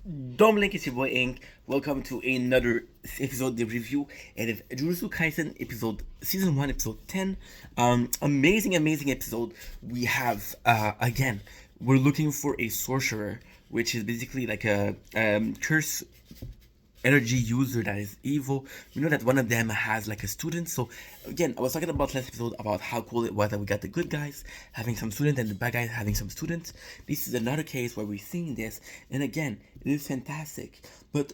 Don't blink, it's your boy Ink. Welcome to another episode, the review, and of Jujutsu Kaisen episode, season 1, episode 10. Amazing episode. We have, again, we're looking for a sorcerer, which is basically like a curse energy user that is evil. We know that one of them has like a student. So again, I was talking about last episode about how cool it was that we got the good guys having some students and the bad guys having some students. This is another case where we're seeing this, and again, it is fantastic. But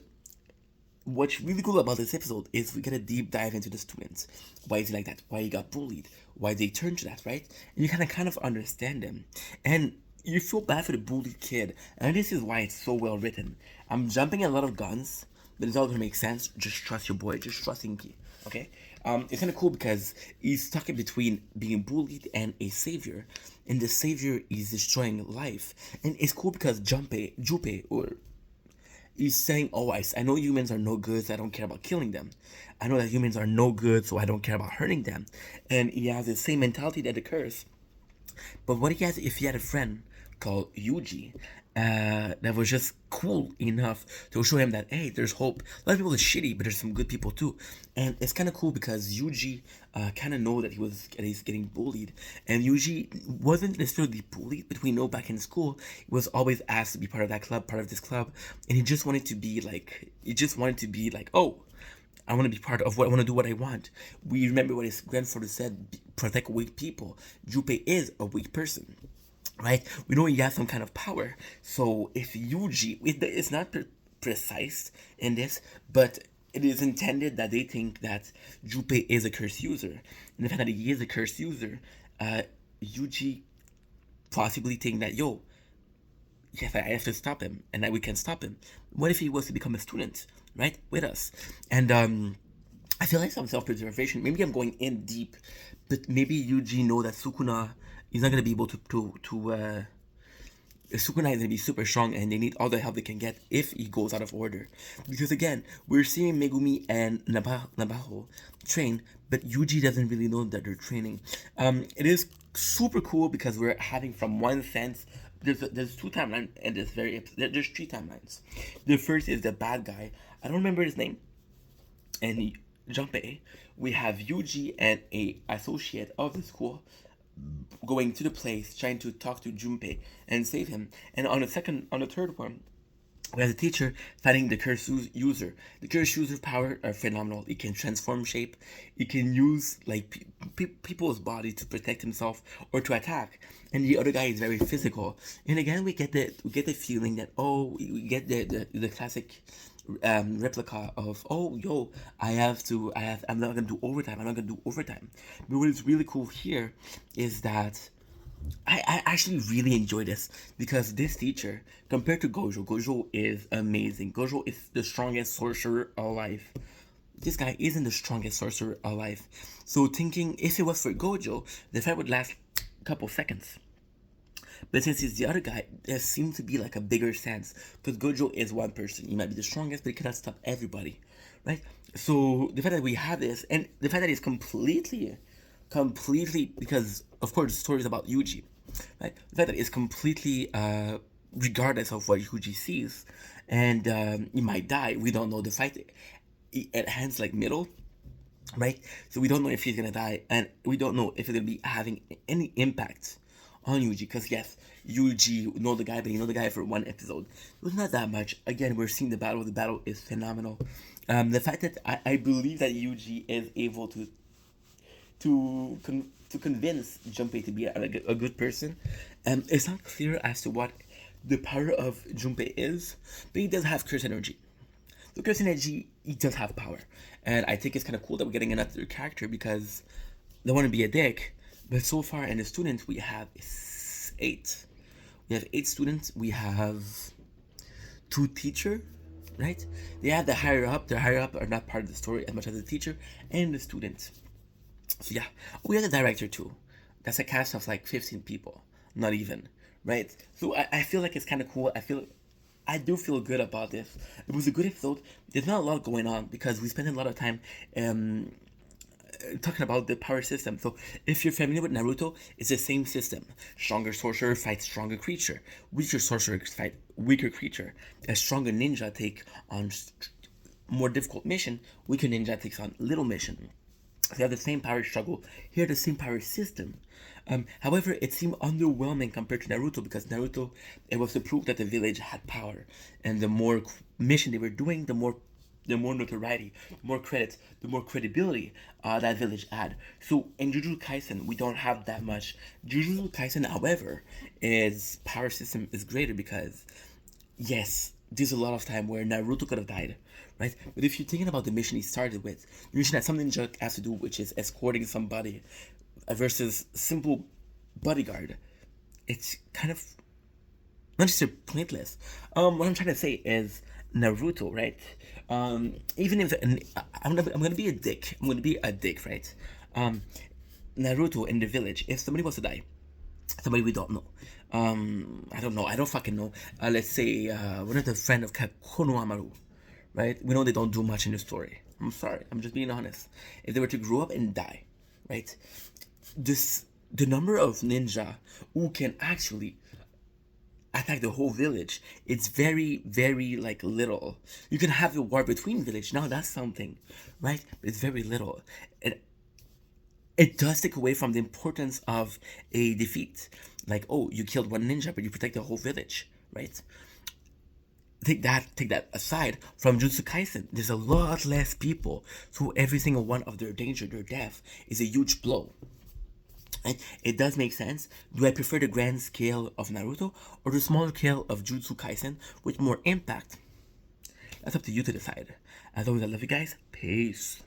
what's really cool about this episode is we get a deep dive into the students. Why is he like that? Why he got bullied? Why they turned to that, right? And you kind of understand them. And you feel bad for the bullied kid. And this is why it's so well written. I'm jumping a lot of guns, but it's all gonna make sense. Just trust your boy. Just trust Inky. Okay? It's kind of cool because he's stuck in between being bullied and a savior. And the savior is destroying life. And it's cool because Jupe, or he's saying, "Oh, I know humans are no good, so I don't care about killing them. I know that humans are no good, so I don't care about hurting them." And he has the same mentality that occurs. But what he has, if he had a friend called Yuji, that was just cool enough to show him that hey, there's hope. A lot of people are shitty, but there's some good people too. And it's kind of cool because Yuji kind of know that he's getting bullied, and Yuji wasn't necessarily bullied, but we know back in school he was always asked to be part of that club, part of this club, and he just wanted to be like, oh, I want to be part of what I want to do what I want. We remember what his grandfather said: protect weak people. Jupe is a weak person, right? We know he has some kind of power. So if Yuji, it's not precise in this, but it is intended that they think that Jupe is a curse user, and the fact that he is a curse user, uh, Yuji possibly think that yo, yes, I have to stop him, and that we can stop him. What if he was to become a student, right, with us? And I feel like some self-preservation. Maybe I'm going in deep, but maybe Yuji know that Sukuna is not gonna be able to Sukuna is gonna be super strong, and they need all the help they can get if he goes out of order. Because again, we're seeing Megumi and Nabaho train, but Yuji doesn't really know that they're training. It is super cool because we're having from one sense. There's two timelines in this there's three timelines. The first is the bad guy. I don't remember his name. And Junpei, we have Yuji and a associate of the school going to the place trying to talk to Junpei and save him. And on the third one, we have the teacher fighting the curse user. The curse user power are phenomenal. It can transform shape. It can use like people's body to protect himself or to attack. And the other guy is very physical. And again, we get the feeling that oh, we get the classic replica of oh yo, I'm not gonna do overtime. I'm not gonna do overtime. But what is really cool here is that I actually really enjoy this because this teacher, compared to Gojo is amazing. Gojo is the strongest sorcerer alive. This guy isn't the strongest sorcerer alive. So thinking if it was for Gojo, the fight would last a couple seconds. But since he's the other guy, there seems to be like a bigger sense. Because Gojo is one person. He might be the strongest, but he cannot stop everybody. Right? So the fact that we have this, and the fact that it's completely, because of course the story is about Yuji. Right? The fact that it's completely regardless of what Yuji sees. And he might die. We don't know the fight. It ends like middle, right? So we don't know if he's gonna die, and we don't know if it's gonna be having any impact on Yuji. Because yes, Yuji know the guy, but you know the guy for one episode. It was not that much. Again, we're seeing the battle. The battle is phenomenal. The fact that I believe that Yuji is able to convince Junpei to be a good person. It's not clear as to what the power of Junpei is, but he does have curse energy. The curse energy, he does have power. And I think it's kind of cool that we're getting another character because they want to be a dick. But so far in the students, we have eight. We have 8 students. We have 2 teacher, right? They have the higher up. The higher up are not part of the story as much as the teacher and the students. So yeah, we have the director too. That's a cast of like 15 people, not even, right? So I feel like it's kind of cool. I do feel good about this. It was a good episode. There's not a lot going on because we spent a lot of time um, talking about the power system. So if you're familiar with Naruto, it's the same system. Stronger sorcerer fights stronger creature. Weaker sorcerer fight weaker creature. A stronger ninja take on more difficult mission. Weaker ninja takes on little mission. They have the same power struggle. Here, the same power system. However, it seemed underwhelming compared to Naruto because Naruto, it was to prove that the village had power, and the more mission they were doing, the more notoriety, the more credit, the more credibility that village had. So in Jujutsu Kaisen, we don't have that much. Jujutsu Kaisen, however, its power system is greater because, yes, there's a lot of time where Naruto could have died, right? But if you're thinking about the mission he started with, the mission that some ninja has to do, which is escorting somebody versus simple bodyguard, it's kind of not just pointless. What I'm trying to say is Naruto, right? Even if I'm gonna be a dick. I'm gonna be a dick, right? Naruto in the village. If somebody was to die, somebody we don't know. I don't know. I don't fucking know. Let's say one of the friend of Konohamaru, right? We know they don't do much in the story. I'm sorry. I'm just being honest. If they were to grow up and die, right? The number of ninja who can actually attack the whole village, it's very, very like little. You can have a war between village. Now that's something, right? But it's very little. It does take away from the importance of a defeat. Like, oh, you killed one ninja, but you protect the whole village, right? Take that aside. From Jujutsu Kaisen, there's a lot less people, so every single one of their danger, their death, is a huge blow. And it does make sense. Do I prefer the grand scale of Naruto or the smaller scale of Jujutsu Kaisen with more impact? That's up to you to decide. As always, I love you guys. Peace.